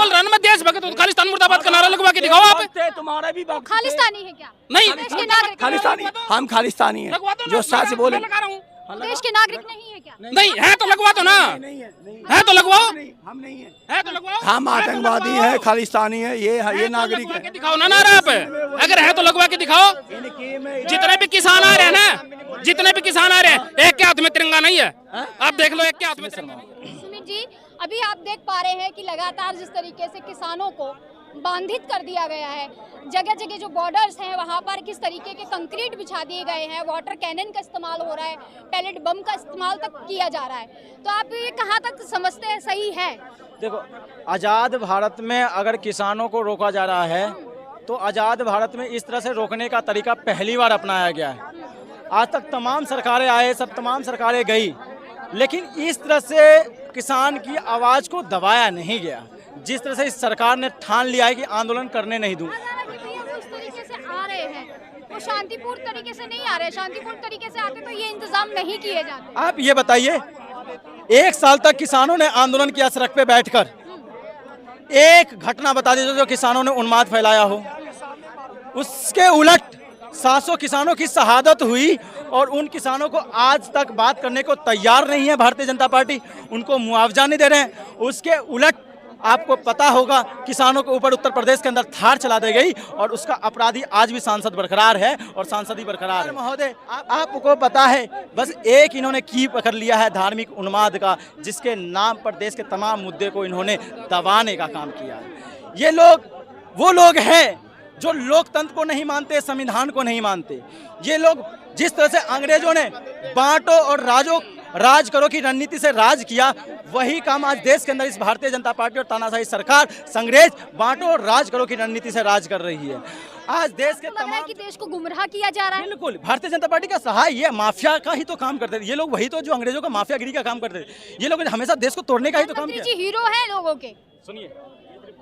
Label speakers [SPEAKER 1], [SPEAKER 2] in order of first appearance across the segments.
[SPEAKER 1] बोल रहा ना मैं देशभक्त हूँ, खालिस्तान मुर्दाबाद का नारा लगवा के दिखाओ आप।
[SPEAKER 2] तुम्हारा भी
[SPEAKER 3] खालिस्तानी है क्या?
[SPEAKER 1] नहीं
[SPEAKER 3] देश के नागरिक
[SPEAKER 2] खालिस्तानी, हम खालिस्तानी हैं
[SPEAKER 1] लगवा दो ना,
[SPEAKER 2] जो सच बोले।
[SPEAKER 1] मैं लगा रहा हूँ।
[SPEAKER 3] देश के नागरिक नहीं है क्या?
[SPEAKER 1] नहीं है तो लगवा दो ना, है तो लगवाओ,
[SPEAKER 2] हम नहीं है,
[SPEAKER 1] है तो लगवाओ।
[SPEAKER 2] हम आतंकवादी हैं, खालिस्तानी है, ये नागरिक
[SPEAKER 1] लगवा के
[SPEAKER 2] है।
[SPEAKER 1] दिखाओ ना नारा आप, अगर है तो लगवा के दिखाओ। जितने भी किसान आ रहे हैं ना, जितने भी किसान आ रहे हैं, एक के हाथ में तिरंगा नहीं है, आप देख लो, एक के हाथ में तिरंगा नहीं है।
[SPEAKER 3] सुमित जी, अभी आप देख पा रहे हैं कि लगातार जिस तरीके से किसानों को बांधित कर दिया गया है, जगह जगह जो बॉर्डर्स हैं वहाँ पर किस तरीके के कंक्रीट बिछा दिए गए हैं, वाटर कैनन का इस्तेमाल हो रहा है, पैलेट बम का इस्तेमाल तक किया जा रहा है, तो आप ये कहाँ तक समझते हैं सही है?
[SPEAKER 4] देखो, आज़ाद भारत में अगर किसानों को रोका जा रहा है तो आज़ाद भारत में इस तरह से रोकने का तरीका पहली बार अपनाया गया है। आज तक तमाम सरकारें आए, सब तमाम सरकारें गई, लेकिन इस तरह से किसान की आवाज़ को दबाया नहीं गया। जिस तरह से इस सरकार ने ठान लिया है कि आंदोलन करने नहीं दूँ।
[SPEAKER 3] इस तरीके से आ रहे हैं, वो शांतिपूर्ण तरीके से नहीं आ रहे, शांतिपूर्ण तरीके से आते तो ये इंतजाम नहीं किए जाते।
[SPEAKER 4] आप ये बताइए, 1 साल तक किसानों ने आंदोलन किया सड़क पे बैठकर, एक घटना बता दीजिए जो किसानों ने उन्माद फैलाया हो। उसके उलट 700 किसानों की शहादत हुई और उन किसानों को आज तक बात करने को तैयार नहीं है भारतीय जनता पार्टी, उनको मुआवजा नहीं दे रहे हैं। उसके उलट आपको पता होगा किसानों के ऊपर उत्तर प्रदेश के अंदर थार चला दी गई और उसका अपराधी आज भी सांसद बरकरार है और सांसद ही बरकरार है। महोदय, आपको पता है, बस एक इन्होंने की पकड़ लिया है धार्मिक उन्माद का, जिसके नाम पर देश के तमाम मुद्दे को इन्होंने दबाने का काम किया है। ये लोग वो लोग हैं जो लोकतंत्र को नहीं मानते, संविधान को नहीं मानते। ये लोग जिस तरह से अंग्रेजों ने बांटो और राज करो की रणनीति से राज किया, वही काम आज देश के अंदर इस भारतीय जनता पार्टी और तानाशाही सरकार संग्रेज बांटो और राज करो की रणनीति से राज कर रही है। आज देश के तमाम
[SPEAKER 3] कि देश को गुमराह किया जा रहा है।
[SPEAKER 4] बिल्कुल, भारतीय जनता पार्टी का सहाय ये माफिया का ही तो काम करते थे। ये लोग वही तो जो अंग्रेजों का माफियागिरी का काम करते थे। ये लोग हमेशा देश को तोड़ने का ही तो काम किया।
[SPEAKER 3] हीरो है लोगों के।
[SPEAKER 4] सुनिए,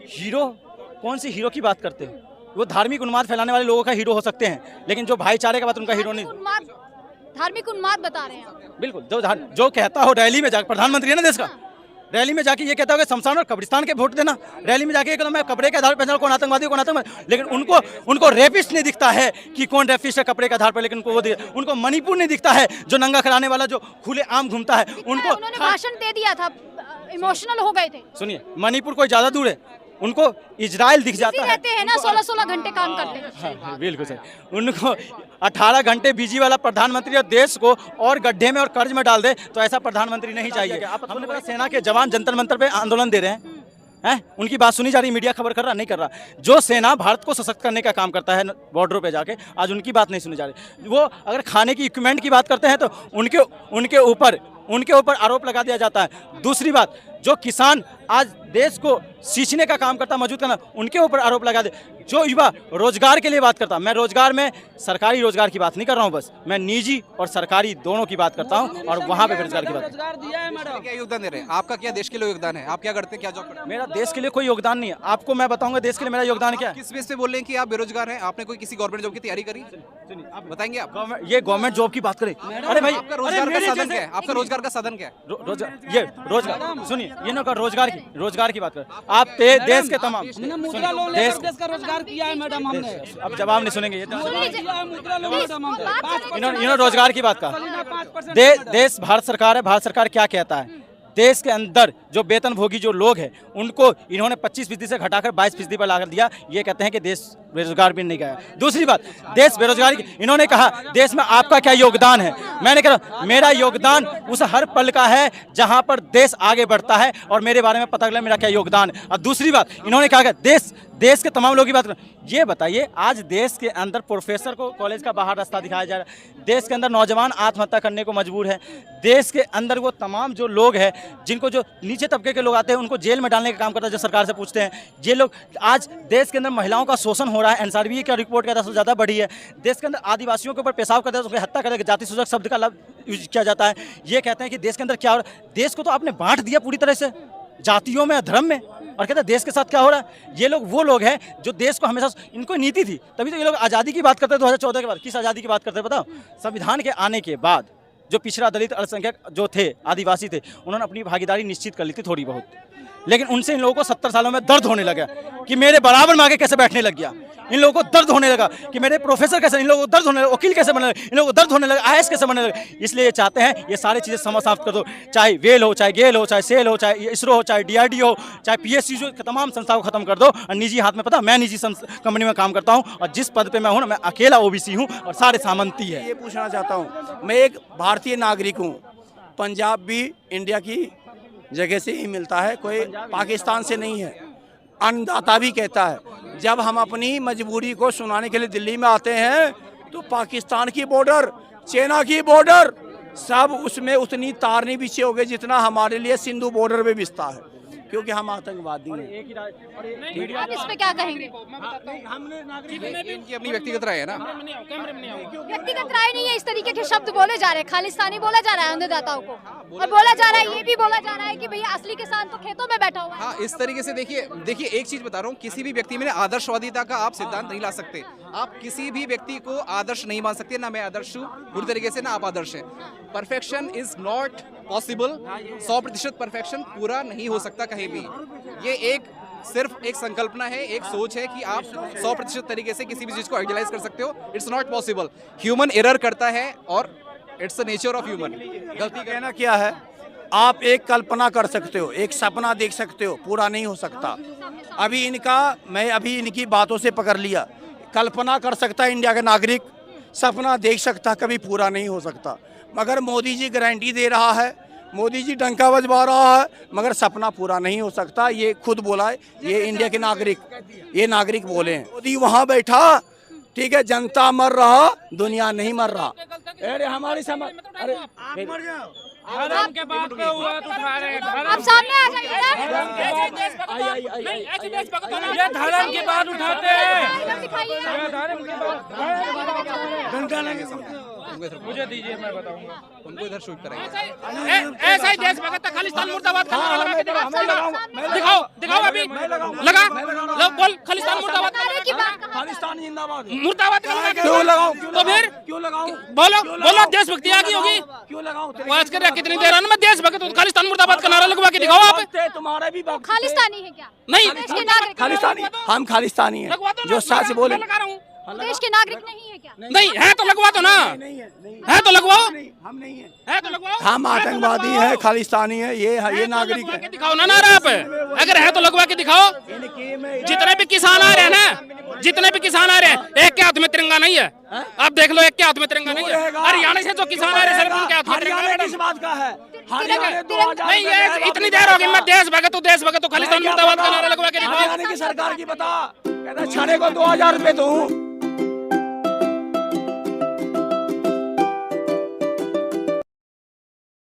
[SPEAKER 4] हीरो कौन सी हीरो की बात करते हो? वो धार्मिक उन्माद फैलाने वाले लोगों का हीरो हो सकते हैं, लेकिन जो भाईचारे का बात उनका हीरो नहीं।
[SPEAKER 3] धार्मिक उन्माद बता रहे हैं।
[SPEAKER 4] बिल्कुल, जो कहता हो रैली में जाकर, प्रधानमंत्री है ना देश का, रैली में जाके ये कहता हो कि शमशान और कब्रिस्तान के वोट देना, रैली में जाके कहता मैं कपड़े के आधार पर कौन आतंकवादी कौन आतंकवादी, लेकिन उनको रेपिस्ट नहीं दिखता है कि कौन रेपिस्ट है कपड़े के आधार पर, लेकिन उनको मणिपुर नहीं दिखता है जो नंगा कराने वाला जो खुले आम घूमता है। उनको
[SPEAKER 3] भाषण दे दिया था, इमोशनल हो गए थे।
[SPEAKER 4] सुनिए, मणिपुर कोई ज्यादा दूर है, उनको इजराइल दिख जाता है।
[SPEAKER 3] रहते हैं ना, 16-16 घंटे काम करते हैं।
[SPEAKER 4] हाँ, बिल्कुल सही। उनको 18 घंटे बिजी वाला प्रधानमंत्री और देश को और गड्ढे में और कर्ज में डाल दे, तो ऐसा प्रधानमंत्री नहीं चाहिए। हमने पता सेना के जवान जंतर मंतर पे आंदोलन दे रहे हैं, उनकी बात सुनी जा रही, मीडिया खबर कर रहा नहीं कर रहा। जो सेना भारत को सशक्त करने का काम करता है बॉर्डरों पे जाके, आज उनकी बात नहीं सुनी जा रही। वो अगर खाने की इक्विपमेंट की बात करते हैं तो उनके ऊपर आरोप लगा दिया जाता है। दूसरी बात, जो किसान आज देश को सींचने का काम करता, मजबूत करना, उनके ऊपर आरोप लगा दे। जो युवा रोजगार के लिए बात करता, मैं रोजगार में सरकारी रोजगार की बात नहीं कर रहा हूं, बस मैं निजी और सरकारी दोनों की बात करता हूं और वहां पे बेरोजगार की बात।
[SPEAKER 5] क्या योगदान दे रहे हैं? आपका क्या देश के लिए योगदान है? आप क्या करते हैं, क्या जॉब करते हैं?
[SPEAKER 4] मेरा देश के लिए कोई योगदान नहीं है। आपको मैं बताऊंगा देश के लिए मेरा योगदान क्या है।
[SPEAKER 5] किस बेस पे बोल रहे हैं कि आप बेरोजगार हैं? आपने कोई किसी गवर्नमेंट जॉब की तैयारी करी? आप बताएंगे? आप
[SPEAKER 4] ये गवर्नमेंट जॉब की बात करें, अरे भाई,
[SPEAKER 5] आपका रोजगार का साधन क्या है? आपका रोजगार का साधन क्या है?
[SPEAKER 4] रोजगार सुनिए, ये ना रोजगार की बात कर। आप देश के तमाम
[SPEAKER 6] देश का रोजगार किया है मैडम हमने।
[SPEAKER 4] अब जवाब नहीं सुनेंगे, इन्होंने रोजगार की बात कहा। देश भारत सरकार है, भारत सरकार क्या कहता है, देश के अंदर जो वेतनभोगी जो लोग हैं उनको इन्होंने 25% से घटाकर 22% पर ला दिया। ये कहते हैं कि देश बेरोजगार भी नहीं गया। दूसरी बात, देश बेरोजगारी, इन्होंने कहा देश में आपका क्या योगदान है। मैंने कहा मेरा योगदान उस हर पल का है जहां पर देश आगे बढ़ता है और मेरे बारे में पता चला मेरा क्या योगदान है। और दूसरी बात, इन्होंने कहा देश के तमाम लोगों की बात करें। ये बताइए, आज देश के अंदर प्रोफेसर को कॉलेज का बाहर रास्ता दिखाया जा रहा है, देश के अंदर नौजवान आत्महत्या करने को मजबूर है, देश के अंदर वो तमाम जो लोग हैं जिनको जो नीचे तबके के लोग आते हैं उनको जेल में डालने का काम करता है, जो सरकार से पूछते हैं। ये लोग आज देश के अंदर महिलाओं का शोषण हो रहा है, एनसीआरबी का रिपोर्ट कहता है सबसे ज़्यादा बढ़ी है। देश के अंदर आदिवासियों के ऊपर पेशाब करते हैं, उसकी हत्या करके जाति सूचक शब्द का यूज किया जाता है। ये कहते हैं कि देश के अंदर क्या हो रहा है, देश को तो आपने बांट दिया पूरी तरह से जातियों में, धर्म में, और कहते हैं देश के साथ क्या हो रहा है। ये लोग वो लोग हैं जो देश को हमेशा, इनको नीति थी, तभी तो ये लोग आज़ादी की बात करते हैं। 2014 के बाद किस आज़ादी की बात करते हैं बताओ? संविधान के आने के बाद जो पिछड़ा, दलित, अल्पसंख्यक जो थे, आदिवासी थे, उन्होंने अपनी भागीदारी निश्चित कर ली थी थोड़ी बहुत। लेकिन उनसे इन लोगों को 70 सालों में दर्द होने लगा कि मेरे बराबर में आके कैसे बैठने लग गया। इन लोगों को दर्द होने लगा कि मेरे प्रोफेसर कैसे, इन लोगों को दर्द होने लगा, वकील कैसे बनने लगा, इन लोगों को दर्द होने लगा, IAS कैसे बनने लगा। इसलिए ये चाहते हैं ये सारी चीज़ें समाप्त कर दो, चाहे वेल हो, चाहे गेल हो, चाहे सेल हो, चाहे इसरो हो, चाहे DRDO हो, चाहे PSU हो, तमाम संस्थाओं को खत्म कर दो और निजी हाथ में। पता मैं निजी कंपनी में काम करता हूँ और जिस पद पे मैं हूँ ना, मैं अकेला OBC हूँ और सारे सामंती है।
[SPEAKER 2] ये पूछना चाहता हूँ, मैं एक भारतीय नागरिक हूँ, पंजाब भी इंडिया की जगह से ही मिलता है, कोई पाकिस्तान से नहीं है। अन्नदाता भी कहता है, जब हम अपनी मजबूरी को सुनाने के लिए दिल्ली में आते हैं तो पाकिस्तान की बॉर्डर, चाइना की बॉर्डर, सब उसमें उतनी तार नहीं बिछी होगी जितना हमारे लिए सिंधु बॉर्डर पे बिछता है, क्योंकि हम आतंकवादी हैं।
[SPEAKER 3] आप इस पे क्या कहेंगे?
[SPEAKER 5] इनकी अपनी व्यक्तिगत राय है ना।
[SPEAKER 3] व्यक्तिगत राय नहीं है, इस तरीके के शब्द बोले जा रहे हैं, खालिस्तानी बोला जा रहा है अन्नदाताओं को, और बोला जा रहा है, ये भी बोला जा रहा है कि भैया असली किसान तो खेतों में बैठा हुआ है।
[SPEAKER 5] हाँ, इस तरीके से देखिए एक चीज बता रहा हूँ, किसी भी व्यक्ति में आदर्शवादिता का आप सिद्धांत नहीं ला सकते। आप किसी भी व्यक्ति को आदर्श नहीं मान सकते, ना मैं आदर्श हूँ पूरी तरीके से, ना आप आदर्श हैं। Perfection is not possible, 100% perfection पूरा नहीं हो सकता कहीं भी। ये सिर्फ एक संकल्पना है, एक सोच है कि आप 100% तरीके से किसी भी चीज को आइडियलाइज कर सकते हो। It's not possible. Human error करता है और it's the nature of human. गलती
[SPEAKER 2] कहना क्या है, आप एक कल्पना कर सकते हो, एक सपना देख सकते हो, पूरा नहीं हो सकता। मैं अभी इनकी बातों से पकड़ लिया, कल्पना कर सकता है इंडिया का नागरिक, सपना देख सकता, कभी पूरा नहीं हो सकता। मगर मोदी जी गारंटी दे रहा है, मोदी जी डंका बजवा रहा है, मगर सपना पूरा नहीं हो सकता। ये खुद बोला है, ये इंडिया के नागरिक बोले हैं। मोदी वहाँ बैठा, ठीक है, जनता मर रहा, दुनिया नहीं मर रहा। अरे हमारी समझ, अरे
[SPEAKER 1] धर्म के बात पे हुआ तो उठा रहे हैं।
[SPEAKER 3] आप सामने आ जाइए ना।
[SPEAKER 1] ये धर्म की बात उठाते हैं। मुझे दीजिए, मैं बताऊंगा।
[SPEAKER 5] उनको इधर शूट करेंगे।
[SPEAKER 1] ऐसा ही देशभक्त था, खालिस्तान मुर्दाबाद का नारा लगा के दिखाओ अभी लगा बोल, खालिस्तान मुर्दाबाद
[SPEAKER 2] खालिस्तान जिंदाबाद,
[SPEAKER 1] मुर्दाबाद का
[SPEAKER 2] क्यों लगाऊं?
[SPEAKER 1] तो फिर
[SPEAKER 2] क्यों लगाऊं?
[SPEAKER 1] बोलो देशभक्ति आ गई होगी।
[SPEAKER 2] क्यों लगाऊं?
[SPEAKER 1] आज कर कितनी देर है ना, मैं देशभक्त हूँ, खालिस्तान मुर्दाबाद का नारा लगवा के दिखाओ आप।
[SPEAKER 2] तुम्हारे भी
[SPEAKER 3] खालिस्तानी है क्या?
[SPEAKER 1] नहीं,
[SPEAKER 2] खालिस्तानी, हम खालिस्तानी हैं, जो सच बोले।
[SPEAKER 3] देश के नागरिक नहीं है क्या?
[SPEAKER 1] नहीं है तो लगवा दो ना, है तो लगवाओ,
[SPEAKER 2] हम नहीं है,
[SPEAKER 1] है तो लगवाओ।
[SPEAKER 2] हम आतंकवादी हैं, खालिस्तानी है, ये नागरिक है।
[SPEAKER 1] दिखाओ ना नारा आप, अगर है तो लगवा के दिखाओ। जितने भी किसान आ रहे हैं ना, जितने भी किसान आ रहे हैं, एक के हाथ में तिरंगा नहीं है। आप देख लो, एक के हाथ में तिरंगा नहीं है। हरियाणा से जो किसान आ रहे हैं, सिर्फ उनके हाथ में तिरंगा।
[SPEAKER 2] किस बात का है?
[SPEAKER 1] नहीं, ये इतनी देर होगी, मैं देशभक्त हूँ, खालिस्तान मुर्दाबाद का नारा लगवा के दिखाओ।
[SPEAKER 2] हरियाणा की सरकार की बता, कहता छाने को 2000 रुपए दूं।